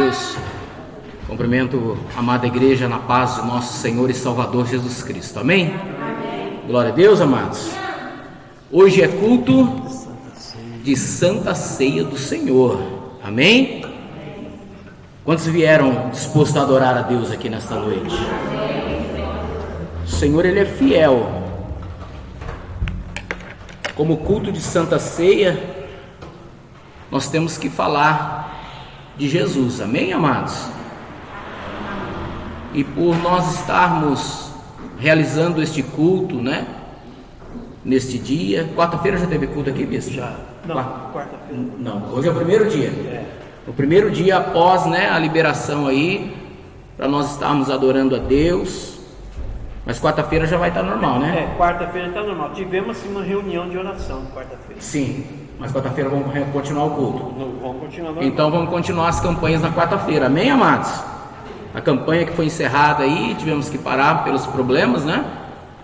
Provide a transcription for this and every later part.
Deus. Cumprimento a amada igreja na paz de nosso Senhor e Salvador Jesus Cristo. Amém? Amém. Glória a Deus, amados. Hoje é culto de Santa Ceia do Senhor. Amém? Quantos vieram dispostos a adorar a Deus aqui nesta noite? O Senhor, Ele é fiel. Como culto de Santa Ceia, nós temos que falar de Jesus. Amém, amados? E por nós estarmos realizando este culto, né? Neste dia, quarta-feira já teve culto aqui, bispo? Já. Não, quarta-feira. Não, hoje é o primeiro dia. O primeiro dia após, né, a liberação aí, para nós estarmos adorando a Deus. Mas quarta-feira já vai estar normal, né? Quarta-feira está normal. Tivemos sim uma reunião de oração quarta-feira. Sim, mas quarta-feira vamos continuar o culto. Vamos continuar normal. Então vamos continuar as campanhas na quarta-feira, amém, amados? A campanha que foi encerrada aí, tivemos que parar pelos problemas, né?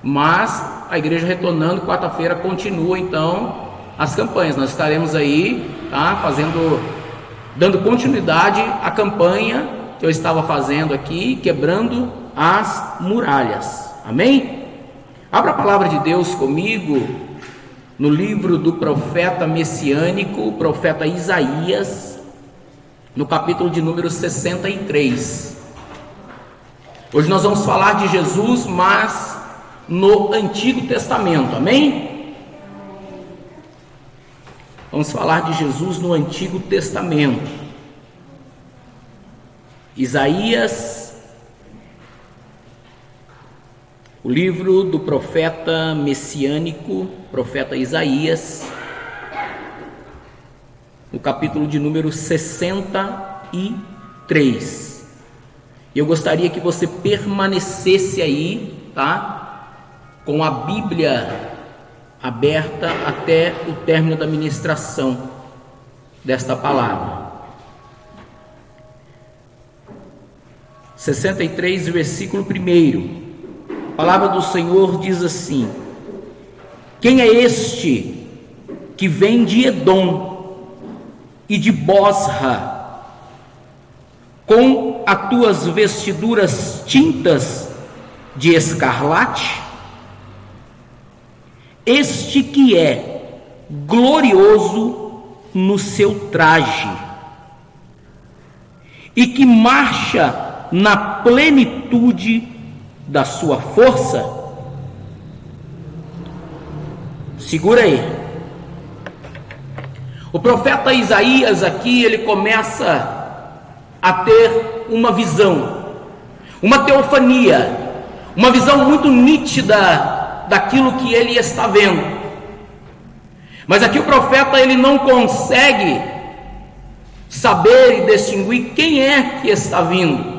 Mas a igreja retornando, quarta-feira continua então as campanhas. Nós estaremos aí, tá? Dando continuidade à campanha que eu estava fazendo aqui, quebrando as muralhas. Amém? Abra a palavra de Deus comigo no livro do profeta messiânico, o profeta Isaías, no capítulo de número 63. Hoje nós vamos falar de Jesus, mas no Antigo Testamento. Amém? Vamos falar de Jesus no Antigo Testamento. Isaías, o livro do profeta messiânico, profeta Isaías, no capítulo de número 63. Eu gostaria que você permanecesse aí, tá? Com a Bíblia aberta até o término da ministração desta palavra. 63, versículo 1. A palavra do Senhor diz assim: quem é este que vem de Edom e de Bosra, com as tuas vestiduras tintas de escarlate? Este que é glorioso no seu traje e que marcha na plenitude da sua força. Segura aí. O profeta Isaías aqui, ele começa a ter uma visão, uma teofania, uma visão muito nítida daquilo que ele está vendo. Mas aqui o profeta, ele não consegue saber e distinguir quem é que está vindo.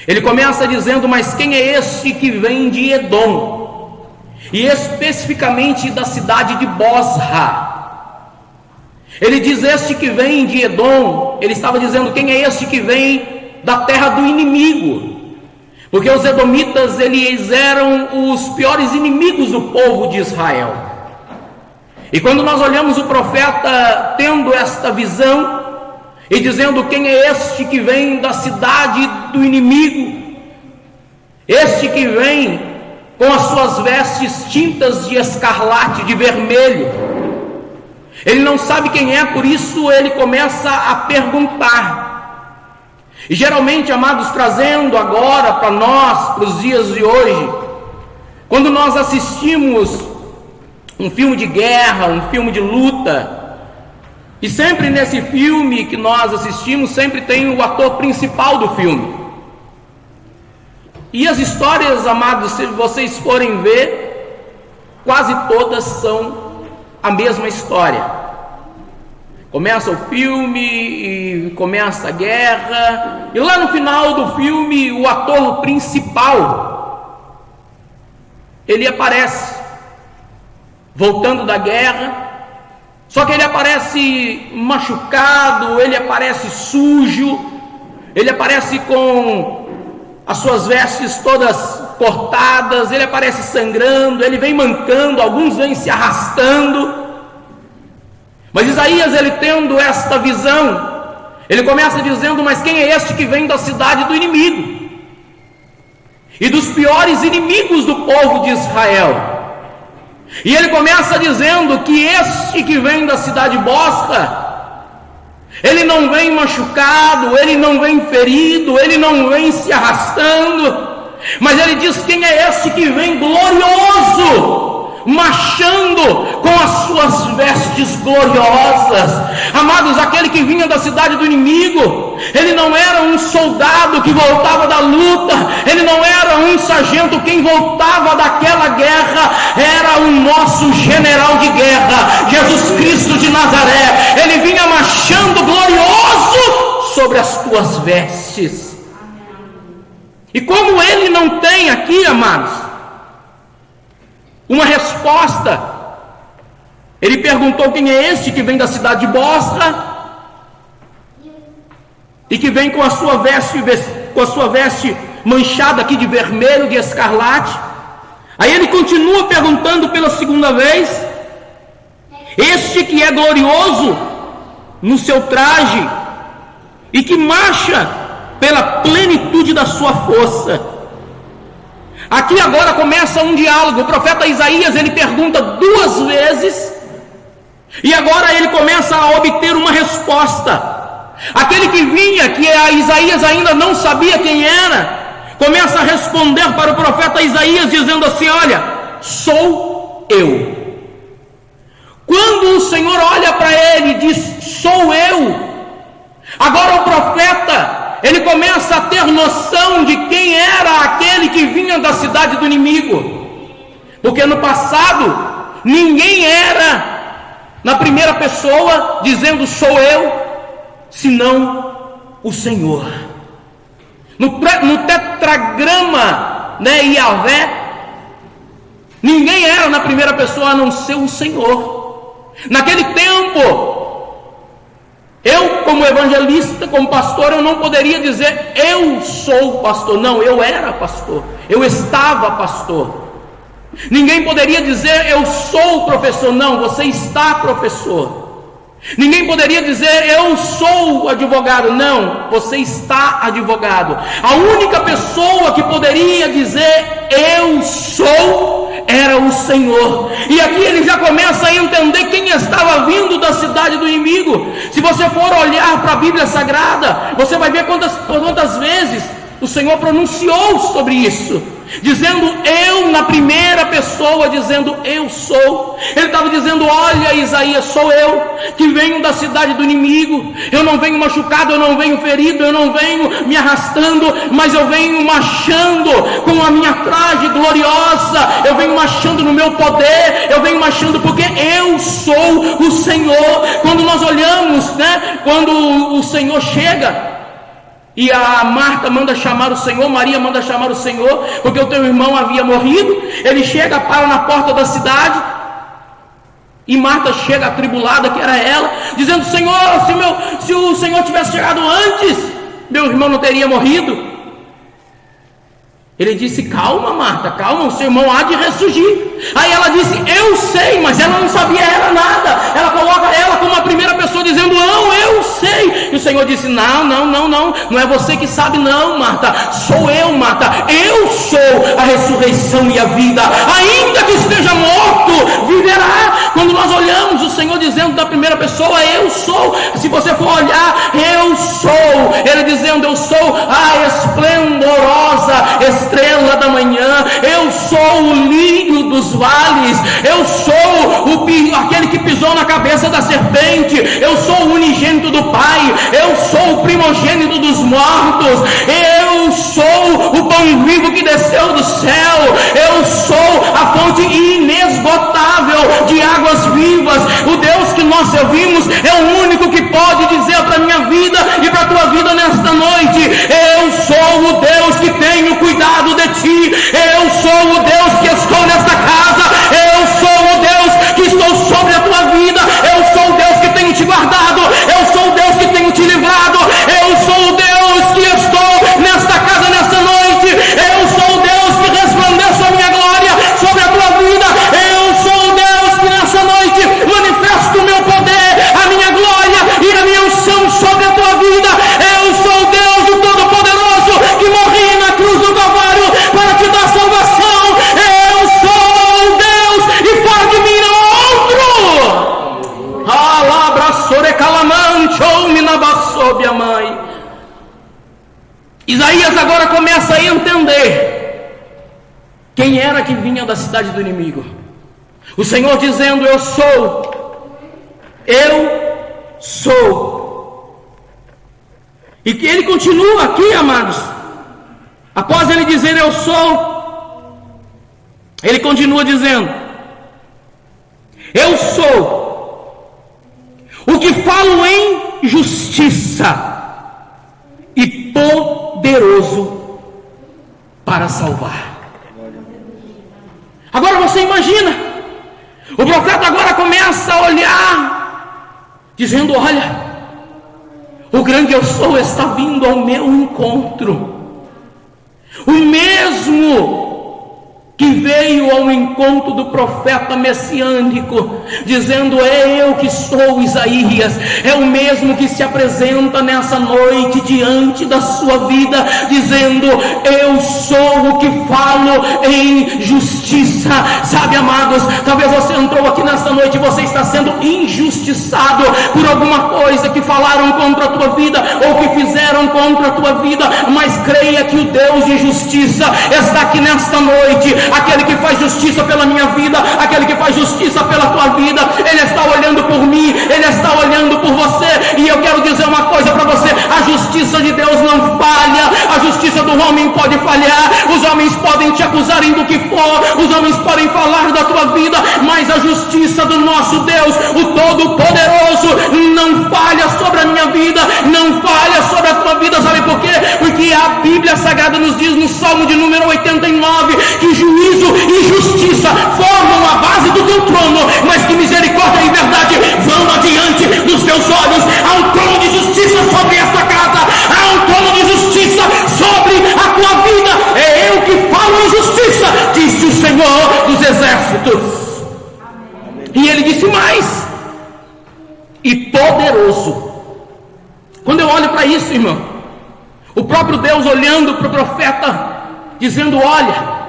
Ele começa dizendo: mas quem é este que vem de Edom, e especificamente da cidade de Bosra? Ele diz este que vem de Edom. Ele estava dizendo: quem é este que vem da terra do inimigo? Porque os edomitas, eles eram os piores inimigos do povo de Israel. E quando nós olhamos o profeta tendo esta visão e dizendo: quem é este que vem da cidade do inimigo? Este que vem com as suas vestes tintas de escarlate, de vermelho. Ele não sabe quem é, por isso ele começa a perguntar. E geralmente, amados, trazendo agora para nós, para os dias de hoje, quando nós assistimos um filme de guerra, um filme de luta, e sempre nesse filme que nós assistimos, sempre tem o ator principal do filme. E as histórias, amados, se vocês forem ver, quase todas são a mesma história. Começa o filme e começa a guerra, e lá no final do filme o ator principal, ele aparece voltando da guerra. Só que ele aparece machucado, ele aparece sujo, ele aparece com as suas vestes todas cortadas, ele aparece sangrando, ele vem mancando, alguns vêm se arrastando. Mas Isaías, ele tendo esta visão, Ele começa dizendo: mas quem é este que vem da cidade do inimigo? E dos piores inimigos do povo de Israel. E ele começa dizendo que este que vem da cidade Bosra, ele não vem machucado, ele não vem ferido, ele não vem se arrastando, mas ele diz: quem é este que vem glorioso, marchando com as suas vestes gloriosas? Amados, aquele que vinha da cidade do inimigo, ele não era um soldado que voltava da luta, ele não era um sargento quem voltava daquela guerra, era o nosso general de guerra, Jesus Cristo de Nazaré. Ele vinha marchando glorioso sobre as tuas vestes. E como ele não tem aqui, amados, uma resposta, ele perguntou: quem é este que vem da cidade de Bosra e que vem com a sua veste manchada aqui de vermelho, de escarlate? Aí ele continua perguntando pela segunda vez: este que é glorioso no seu traje e que marcha pela plenitude da sua força. Aqui agora começa um diálogo. O profeta Isaías, ele pergunta 2 vezes, e agora ele começa a obter uma resposta. Aquele que vinha, que Isaías ainda não sabia quem era, começa a responder para o profeta Isaías dizendo assim: olha, sou eu. Quando o Senhor olha para ele e diz: sou eu, agora o profeta, ele começa a ter noção de quem era aquele que vinha da cidade do inimigo, porque no passado ninguém era na primeira pessoa dizendo sou eu, senão o Senhor. No tetragrama, Yahvé, ninguém era na primeira pessoa a não ser o Senhor. Naquele tempo, eu, como evangelista, como pastor, eu não poderia dizer eu sou pastor. Não, eu era pastor, eu estava pastor. Ninguém poderia dizer eu sou professor. Não, você está professor. Ninguém poderia dizer eu sou advogado. Não, você está advogado. A única pessoa que poderia dizer eu sou era o Senhor. E aqui ele já começa a entender quem estava vindo da cidade do inimigo. Se você for olhar para a Bíblia Sagrada, você vai ver quantas vezes o Senhor pronunciou sobre isso, dizendo eu na primeira pessoa, dizendo eu sou. Ele estava dizendo: olha, Isaías, sou eu que venho da cidade do inimigo. Eu não venho machucado, eu não venho ferido, eu não venho me arrastando, mas eu venho marchando com a minha traje gloriosa, eu venho marchando no meu poder, eu venho marchando porque eu sou o Senhor. Quando nós olhamos, quando o Senhor chega e a Marta manda chamar o Senhor, Maria manda chamar o Senhor, porque o teu irmão havia morrido. Ele chega, para na porta da cidade, e Marta chega atribulada, que era ela, dizendo: Senhor, se o Senhor tivesse chegado antes, meu irmão não teria morrido. Ele disse: calma, Marta, calma, o seu irmão há de ressurgir. Aí ela disse: eu sei, mas ela não sabia era nada. Ela coloca ela como a primeira pessoa, dizendo: não, eu sei. E o Senhor disse: não é você que sabe, não, Marta, sou eu, Marta. Eu sou a ressurreição e a vida. Ainda que esteja morto, viverá. Quando nós olhamos o Senhor dizendo da primeira pessoa: eu sou. Se você for olhar, eu sou. Ele dizendo: eu sou a esplendorosa estrela da manhã, eu sou o lírio dos vales, eu sou aquele que pisou na cabeça da serpente, eu sou o unigênito do Pai, eu sou o primogênito dos mortos, eu sou o pão vivo que desceu do céu, eu sou a fonte inesgotável de águas vivas. O Deus que nós servimos é o único que pode dizer para a minha vida e para a tua vida nesta noite: eu sou o Deus que tenho cuidado de ti, eu sou o Deus que estou nesta casa, eu sou o Deus que estou sobre a tua vida, eu sou o Deus que tenho te guardado, eu sou o Deus que tenho te livrado, eu sou o Deus que estou nesta casa nesta noite, eu sou o Deus que resplandece a minha glória sobre a tua vida, eu sou o Deus que nessa noite manifesta o meu poder, a minha glória e a minha unção sobre a tua vida. Isaías agora começa a entender quem era que vinha da cidade do inimigo. O Senhor dizendo: eu sou. E que ele continua aqui, amados. Após ele dizer eu sou, ele continua dizendo: eu sou o que falo em justiça e poderoso para salvar. Agora você imagina, o profeta agora começa a olhar, dizendo: olha, o grande eu sou está vindo ao meu encontro. O mesmo que veio ao encontro do profeta messiânico, dizendo: é eu que sou Isaías, é o mesmo que se apresenta nessa noite diante da sua vida, dizendo: eu sou o que falo em justiça. Sabe, amados, talvez você entrou aqui nessa noite e você está sendo injustiçado por alguma coisa que falaram contra a tua vida, ou que fizeram contra a tua vida, mas creia que o Deus de justiça está aqui nesta noite. Aquele que faz justiça pela minha vida, aquele que faz justiça pela tua vida, ele está olhando por mim, ele está olhando por você. E eu quero dizer uma coisa para você: a justiça de Deus não falha. A justiça do homem pode falhar, os homens podem te acusarem do que for, os homens podem falar da tua vida, mas a justiça do nosso Deus, o Todo-Poderoso, não falha sobre a minha vida, não falha sobre a tua vida. Sabe por quê? Porque a Bíblia Sagrada nos diz no Salmo de número 89 que juízo e justiça formam a base do teu trono, mas que misericórdia e verdade vão adiante dos teus olhos. Há um trono de justiça sobre esta casa, há um trono de justiça sobre a tua vida. É eu que falo em justiça, disse o Senhor dos Exércitos. E ele disse mais: e poderoso. Quando eu olho para isso, irmão, o próprio Deus olhando para o profeta, dizendo: olha,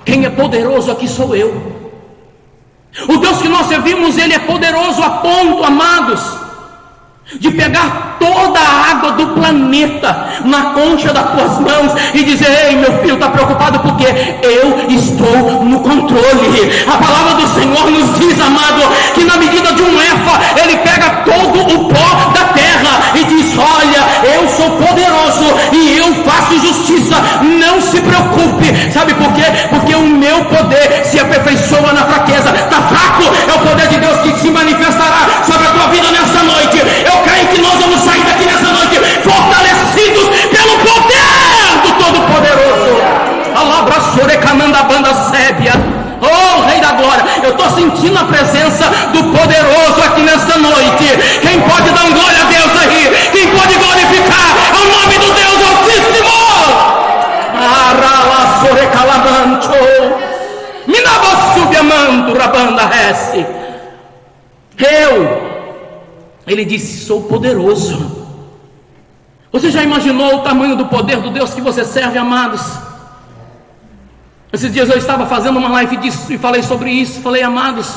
quem é poderoso aqui sou eu. O Deus que nós servimos, ele é poderoso a ponto, amados, de pegar toda a água do planeta na concha das tuas mãos e dizer: ei, meu filho, está preocupado porque eu estou no controle. A palavra do Senhor nos diz, amado, que na medida de um efa, ele pega todo o pó da terra e diz: olha, eu sou poderoso e eu faço justiça, não se preocupe. Sabe por quê? Porque o meu poder se aperfeiçoa na fraqueza. Está fraco? É o poder de Deus que se manifestará sobre a tua vida nessa noite. Eu creio que nós vamos sair daqui nessa noite fortalecidos pelo poder do Todo-Poderoso. Alabra sorecamanda banda sébia. Oh, Rei da Glória, eu estou sentindo a presença do Poderoso aqui nessa noite. Quem pode dar glória a Deus aí? Quem pode glorificar o nome do Deus Altíssimo? Arala sorecalamancho. Minabassubiamando rabanda rece. Ele disse: sou poderoso. Você já imaginou o tamanho do poder do Deus que você serve, amados? Esses dias eu estava fazendo uma live disso e falei sobre isso. Falei: amados,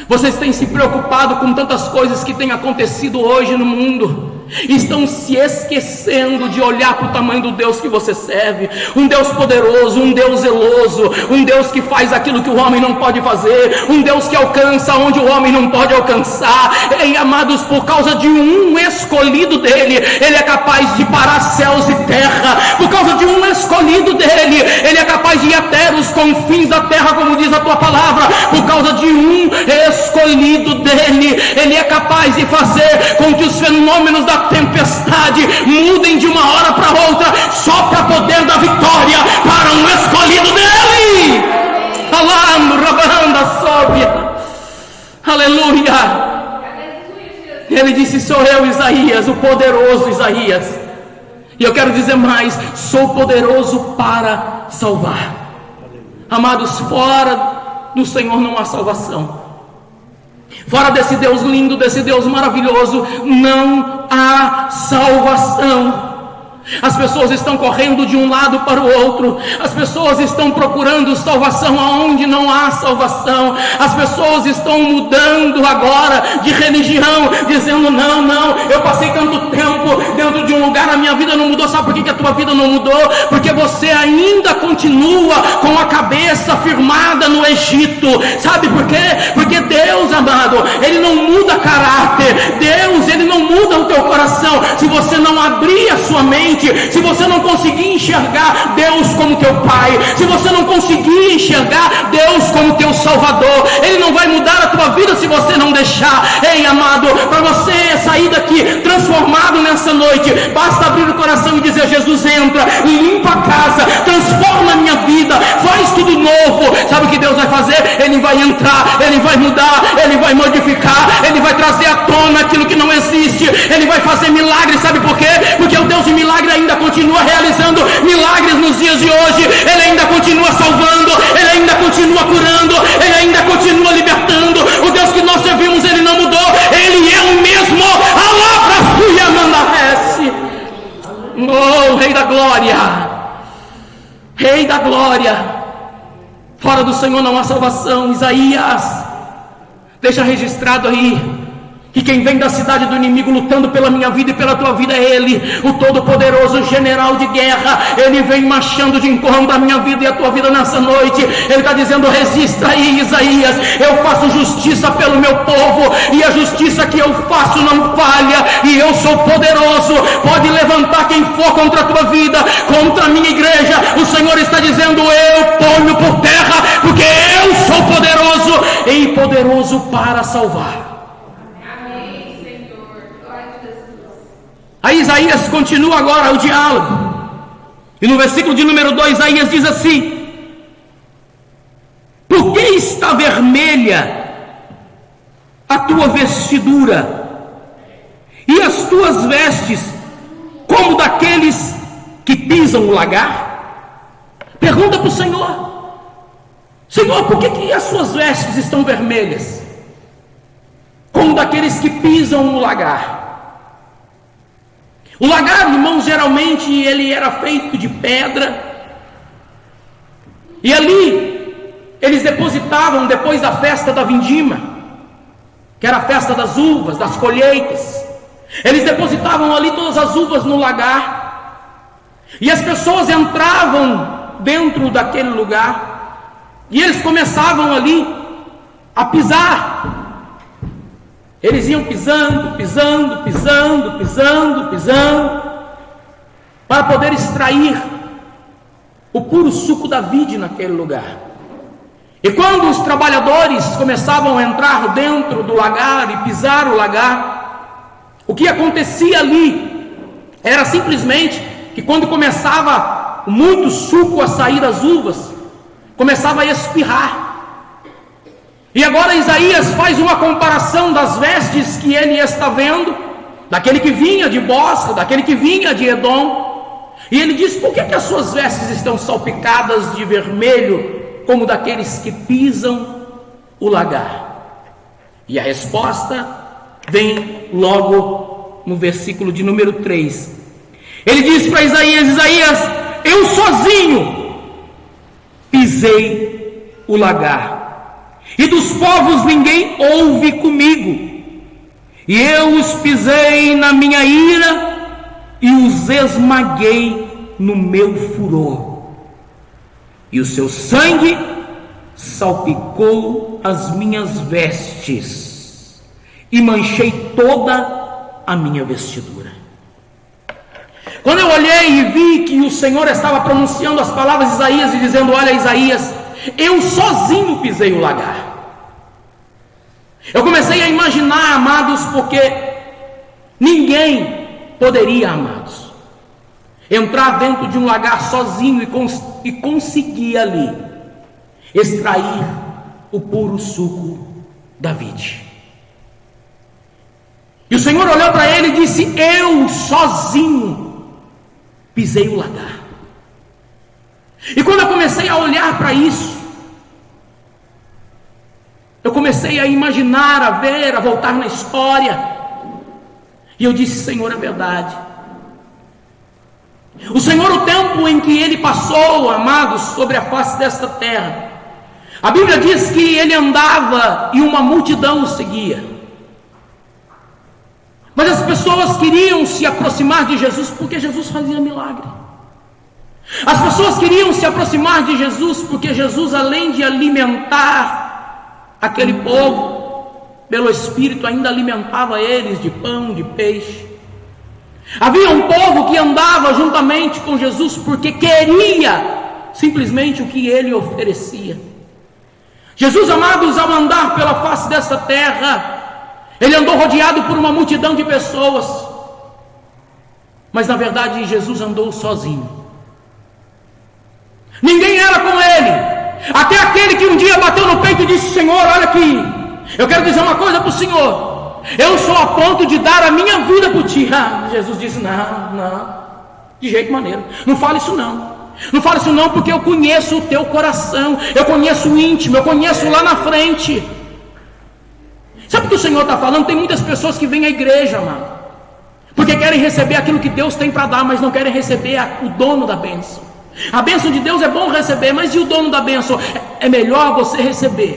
vocês têm se preocupado com tantas coisas que têm acontecido hoje no mundo, estão se esquecendo de olhar para o tamanho do Deus que você serve. Um Deus poderoso, um Deus zeloso, um Deus que faz aquilo que o homem não pode fazer, um Deus que alcança onde o homem não pode alcançar. E, amados, por causa de um escolhido dele, ele é capaz de parar céus e terra. Por causa de um escolhido dele, ele é capaz de ir até os confins da terra, como diz a tua palavra. Por causa de um escolhido dele, ele é capaz de fazer com que os fenômenos da tempestade mudem de uma hora para outra, só para poder dar vitória para um escolhido dele. Aleluia. Ele disse: sou eu, Isaías, o poderoso Isaías. E eu quero dizer mais: sou poderoso para salvar. Amados, fora do Senhor não há salvação. Fora desse Deus lindo, desse Deus maravilhoso, não há salvação. As pessoas estão correndo de um lado para o outro. As pessoas estão procurando salvação aonde não há salvação. As pessoas estão mudando agora de religião, dizendo: não, eu passei tanto tempo dentro de um lugar na minha minha vida não mudou. Sabe por que a tua vida não mudou? Porque você ainda continua com a cabeça firmada no Egito. Sabe por quê? Porque Deus, amado, Ele não muda caráter. Deus, Ele não muda o teu coração. Se você não abrir a sua mente, se você não conseguir enxergar Deus como teu Pai, se você não conseguir enxergar Deus como teu Salvador, Ele não vai mudar a tua vida se você não deixar. Ei, amado, para você sair daqui transformado nessa noite, basta abrir o coração e dizer: Jesus, entra, limpa a casa, transforma a minha vida, faz tudo novo. Sabe o que Deus vai fazer? Ele vai entrar, Ele vai mudar, Ele vai modificar, Ele vai trazer à tona aquilo que não existe, Ele vai fazer milagres. Sabe por quê? Porque o Deus de milagre ainda continua realizando milagres nos dias de hoje. Ele ainda continua salvando, Ele ainda continua curando, Ele ainda continua libertando. O Deus que nós servimos, Ele não mudou, Ele é o mesmo. Oh, Rei da Glória, Rei da Glória, fora do Senhor não há salvação. Isaías, deixa registrado aí que quem vem da cidade do inimigo lutando pela minha vida e pela tua vida é Ele, o todo-poderoso general de guerra. Ele vem marchando de encontro à minha vida e à tua vida nessa noite. Ele está dizendo: resista aí, Isaías, eu faço justiça pelo meu povo, e a justiça que eu faço não falha, e eu sou poderoso. Pode levantar quem for contra a tua vida, contra a minha igreja. O Senhor está dizendo: eu ponho por terra, porque eu sou poderoso, e poderoso para salvar. Aí Isaías continua agora o diálogo, e no versículo de número 2, Isaías diz assim: por que está vermelha a tua vestidura, e as tuas vestes como daqueles que pisam o lagar? Pergunta para o Senhor: Senhor, por que as suas vestes estão vermelhas, como daqueles que pisam o lagar? O lagar, irmãos, geralmente ele era feito de pedra, e ali eles depositavam, depois da festa da vindima, que era a festa das uvas, das colheitas, eles depositavam ali todas as uvas no lagar, e as pessoas entravam dentro daquele lugar, e eles começavam ali a pisar. Eles iam pisando, para poder extrair o puro suco da vide naquele lugar. E quando os trabalhadores começavam a entrar dentro do lagar e pisar o lagar, o que acontecia ali era simplesmente que quando começava muito suco a sair das uvas, começava a espirrar. E agora Isaías faz uma comparação das vestes que ele está vendo, daquele que vinha de Bosra, daquele que vinha de Edom, e ele diz: por que as suas vestes estão salpicadas de vermelho, como daqueles que pisam o lagar? E a resposta vem logo no versículo de número 3. Ele diz para Isaías: Isaías, eu sozinho pisei o lagar, e dos povos ninguém houve comigo, e eu os pisei na minha ira, e os esmaguei no meu furor, e o seu sangue salpicou as minhas vestes, e manchei toda a minha vestidura. Quando eu olhei e vi que o Senhor estava pronunciando as palavras de Isaías e dizendo: olha, Isaías, eu sozinho pisei o lagar, eu comecei a imaginar, amados, porque ninguém poderia, amados, entrar dentro de um lagar sozinho e conseguir ali extrair o puro suco da vide. E o Senhor olhou para ele e disse: eu sozinho pisei o lagar. E quando eu comecei a olhar para isso, eu comecei a imaginar, a ver, a voltar na história, e eu disse: Senhor, é verdade. O Senhor, o tempo em que Ele passou, amados, sobre a face desta terra, a Bíblia diz que Ele andava e uma multidão o seguia. Mas as pessoas queriam se aproximar de Jesus porque Jesus fazia milagre. As pessoas queriam se aproximar de Jesus porque Jesus, além de alimentar aquele povo pelo Espírito, ainda alimentava eles de pão, de peixe. Havia um povo que andava juntamente com Jesus porque queria simplesmente o que ele oferecia. Jesus, amados, ao andar pela face dessa terra, ele andou rodeado por uma multidão de pessoas, mas na verdade Jesus andou sozinho. Ninguém era com ele, até aquele que um dia bateu no peito e disse: Senhor, olha aqui, eu quero dizer uma coisa para o Senhor, eu sou a ponto de dar a minha vida por ti. Jesus disse: não, de jeito maneiro, não fala isso não fala isso não, porque eu conheço o teu coração, eu conheço o íntimo, eu conheço lá na frente. Sabe o que o Senhor está falando? Tem muitas pessoas que vêm à igreja, amado, porque querem receber aquilo que Deus tem para dar, mas não querem receber o dono da bênção. A bênção de Deus é bom receber, mas e o dono da bênção? É melhor você receber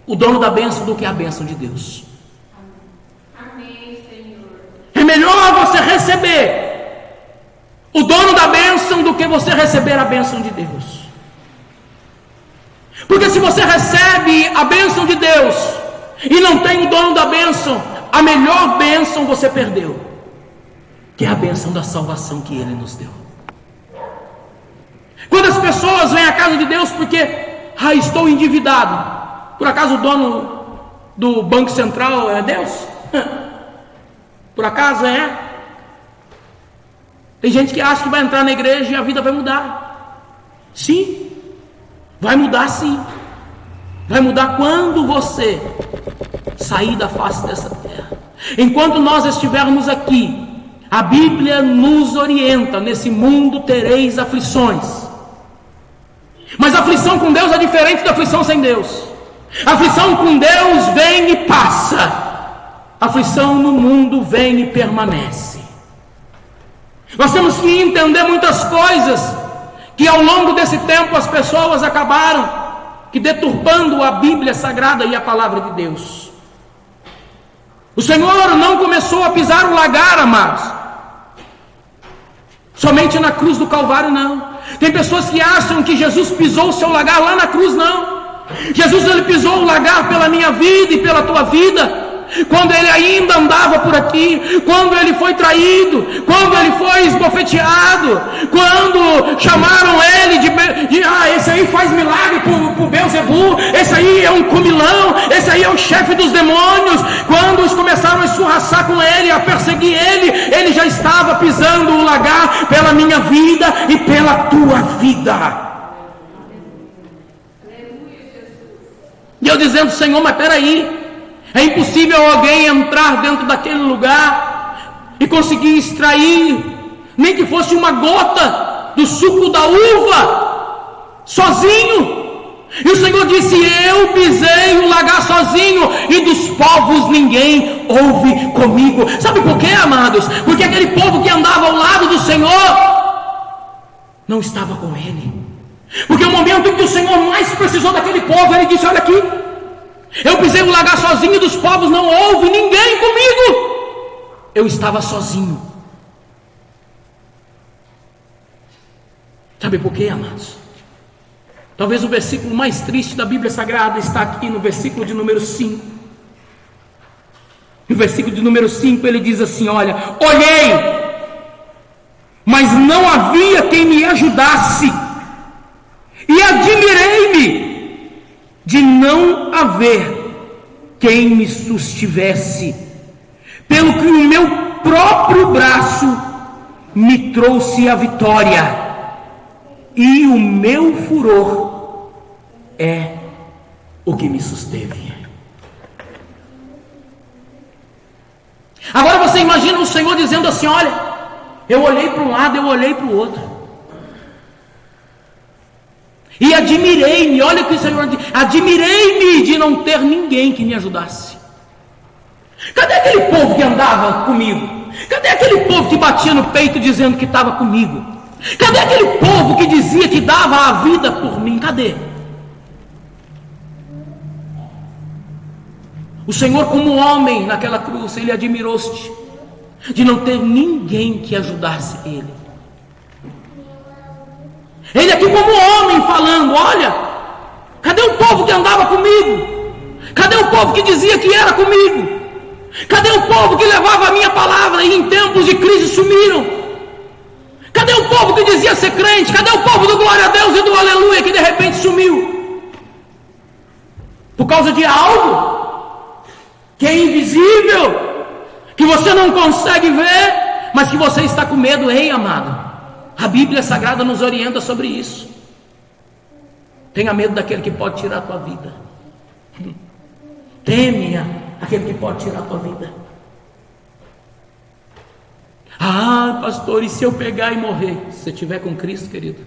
o dono da bênção do que a bênção de Deus. Amém, Senhor. É melhor você receber o dono da bênção do que você receber a bênção de Deus. Porque se você recebe a bênção de Deus e não tem o dono da bênção, a melhor bênção você perdeu, que é a bênção da salvação que Ele nos deu. Quando as pessoas vêm à casa de Deus porque estou endividado, por acaso o dono do Banco Central é Deus? Por acaso é? Tem gente que acha que vai entrar na igreja e a vida vai mudar. Sim, vai mudar sim. Vai mudar quando você sair da face dessa terra. Enquanto nós estivermos aqui, a Bíblia nos orienta: nesse mundo tereis aflições. Mas a aflição com Deus é diferente da aflição sem Deus. A aflição com Deus vem e passa. A aflição no mundo vem e permanece. Nós temos que entender muitas coisas que ao longo desse tempo as pessoas acabaram deturpando a Bíblia Sagrada e a Palavra de Deus. O Senhor não começou a pisar o lagar, amados, somente na cruz do Calvário, não. Tem pessoas que acham que Jesus pisou o seu lagar lá na cruz, não. Jesus, ele pisou o lagar pela minha vida e pela tua vida, quando ele ainda andava por aqui, quando ele foi traído, quando ele foi esbofeteado, quando chamaram ele de esse aí faz milagre por Beelzebul, esse aí é um comilão, esse aí é o chefe dos demônios. Quando eles começaram a escorraçar com ele, a perseguir ele já estava pisando o lagar pela minha vida e pela tua vida. E eu dizendo: Senhor, mas peraí, é impossível alguém entrar dentro daquele lugar e conseguir extrair, nem que fosse uma gota do suco da uva, sozinho. E o Senhor disse: eu pisei o lagar sozinho, e dos povos ninguém ouve comigo. Sabe por quê, amados? Porque aquele povo que andava ao lado do Senhor não estava com Ele. Porque o momento em que o Senhor mais precisou daquele povo, Ele disse: olha aqui, eu pisei o lagar sozinho, dos povos não houve ninguém comigo. Eu estava sozinho. Sabe por quê, amados? Talvez o versículo mais triste da Bíblia Sagrada está aqui no versículo de número 5. No versículo de número 5 ele diz assim: olha, olhei, mas não havia quem me ajudasse, e admirei-me de não haver quem me sustivesse, pelo que o meu próprio braço me trouxe a vitória, e o meu furor é o que me susteve. Agora você imagina o Senhor dizendo assim: olha, eu olhei para um lado, eu olhei para o outro, e admirei-me. Olha o que o Senhor diz: admirei-me de não ter ninguém que me ajudasse. Cadê aquele povo que andava comigo? Cadê aquele povo que batia no peito dizendo que estava comigo? Cadê aquele povo que dizia que dava a vida por mim? Cadê? O Senhor, como homem naquela cruz, Ele admirou-se de não ter ninguém que ajudasse ele. Ele aqui como homem falando: olha, cadê o povo que andava comigo? Cadê o povo que dizia que era comigo? Cadê o povo que levava a minha palavra e em tempos de crise sumiram? Cadê o povo que dizia ser crente? Cadê o povo do glória a Deus e do aleluia que de repente sumiu? Por causa de algo que é invisível, que você não consegue ver, mas que você está com medo. Ei, amado, a Bíblia Sagrada nos orienta sobre isso. Tenha medo daquele que pode tirar a tua vida. Teme aquele que pode tirar a tua vida. Ah, pastor, e se eu pegar e morrer? Se você estiver com Cristo, querido,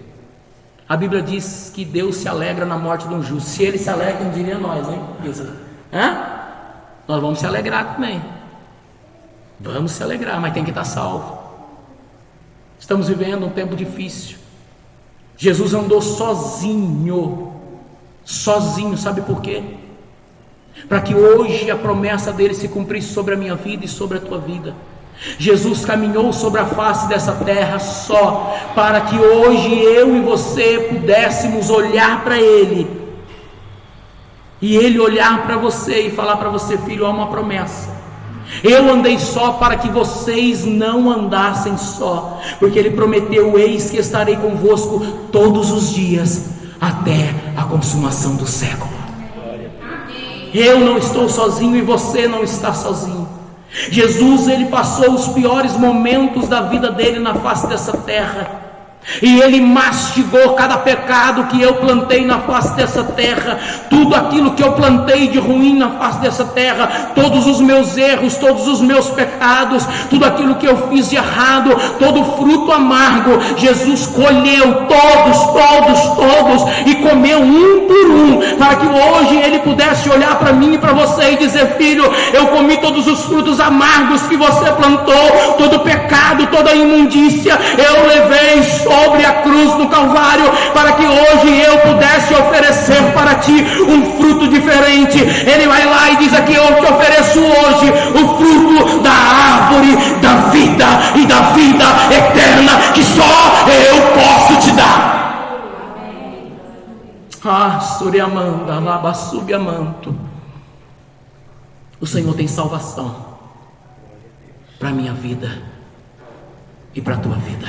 a Bíblia diz que Deus se alegra na morte de um justo. Se Ele se alegra, não diria nós, hein? Nós vamos se alegrar também. Vamos se alegrar, mas tem que estar salvo. Estamos vivendo um tempo difícil. Jesus andou sozinho, sabe por quê? Para que hoje a promessa dele se cumprisse sobre a minha vida e sobre a tua vida. Jesus caminhou sobre a face dessa terra só para que hoje eu e você pudéssemos olhar para ele, e ele olhar para você e falar para você: filho, há uma promessa. Eu andei só para que vocês não andassem só, porque ele prometeu: eis que estarei convosco todos os dias até a consumação do século. Eu não estou sozinho e você não está sozinho. Jesus, ele passou os piores momentos da vida dele na face dessa terra, e ele mastigou cada pecado que eu plantei na face dessa terra, tudo aquilo que eu plantei de ruim na face dessa terra, todos os meus erros, todos os meus pecados, tudo aquilo que eu fiz de errado, todo fruto amargo, Jesus colheu todos, e comeu um por um, para que hoje ele pudesse olhar para mim e para você e dizer: filho, eu comi todos os frutos amargos que você plantou, todo pecado, toda imundícia, eu levei sobre a cruz no Calvário, para que hoje eu pudesse oferecer para ti um fruto diferente. Ele vai lá e diz aqui: eu te ofereço hoje o fruto da árvore da vida e da vida eterna, que só eu posso te dar. Ah, Suriamanda, Laba Subiamanto. O Senhor tem salvação para a minha vida e para a tua vida.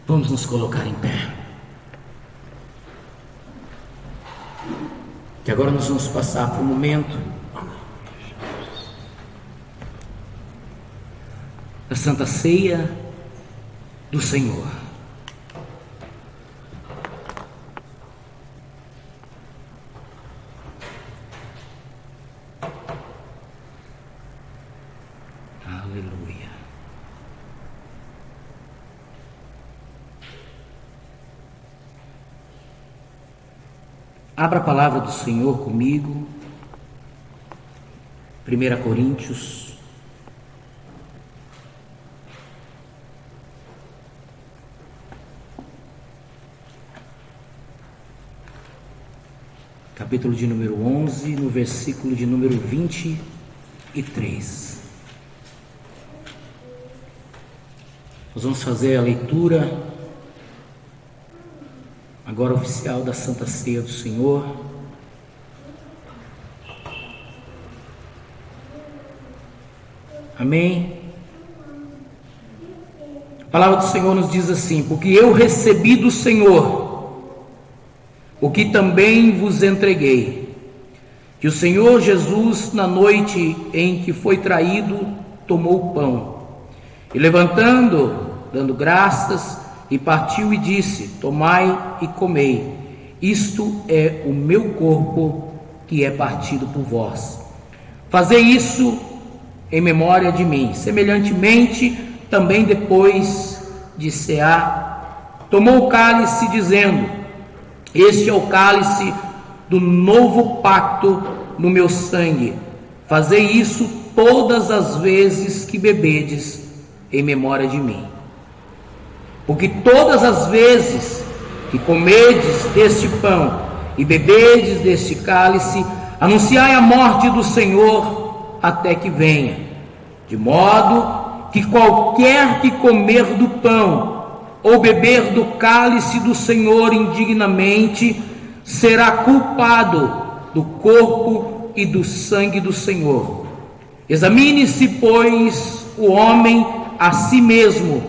Vamos nos colocar em pé, que agora nós vamos passar por um momento da Santa Ceia do Senhor. Aleluia. Abra a palavra do Senhor comigo, 1 Coríntios, capítulo de número 11, no versículo de número 23. Nós vamos fazer a leitura agora oficial da Santa Ceia do Senhor. Amém? A palavra do Senhor nos diz assim: porque eu recebi do Senhor o que também vos entreguei, que o Senhor Jesus, na noite em que foi traído, tomou o pão, e levantando, dando graças, e partiu e disse: tomai e comei, isto é o meu corpo que é partido por vós. Fazei isso em memória de mim. Semelhantemente, também depois de cear, tomou o cálice, dizendo: este é o cálice do novo pacto no meu sangue. Fazei isso todas as vezes que bebedes, em memória de mim. Porque todas as vezes que comedes deste pão e bebedes deste cálice, anunciai a morte do Senhor até que venha. de modo que qualquer que comer do pão ou beber do cálice do Senhor indignamente será culpado do corpo e do sangue do Senhor. Examine-se, pois, o homem a si mesmo,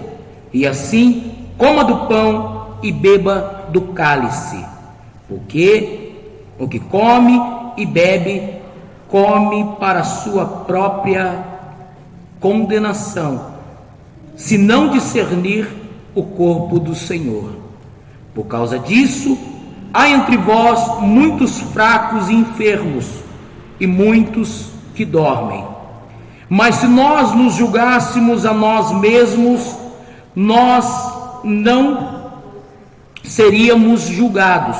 e assim coma do pão e beba do cálice, porque o que come e bebe, come para a sua própria condenação, se não discernir o corpo do Senhor. Por causa disso, há entre vós muitos fracos e enfermos, e muitos que dormem. Mas se nós nos julgássemos a nós mesmos, nós não seríamos julgados.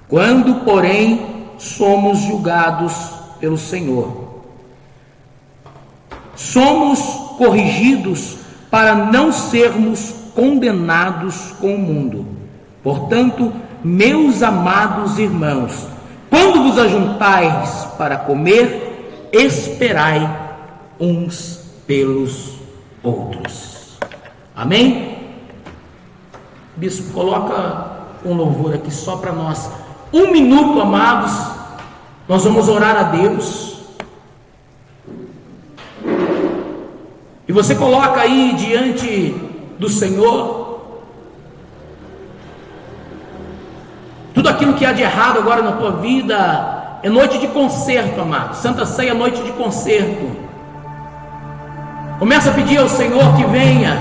Quando, porém, somos julgados pelo Senhor, somos corrigidos para não sermos condenados com o mundo. Portanto, meus amados irmãos, quando vos ajuntais para comer, esperai uns pelos outros. Amém? Bispo, coloca um louvor aqui só para nós. 1 minuto, amados. Nós vamos orar a Deus. E você coloca aí diante do Senhor tudo aquilo que há de errado agora na tua vida. É noite de concerto, amado. Santa Ceia é noite de concerto. Começa a pedir ao Senhor que venha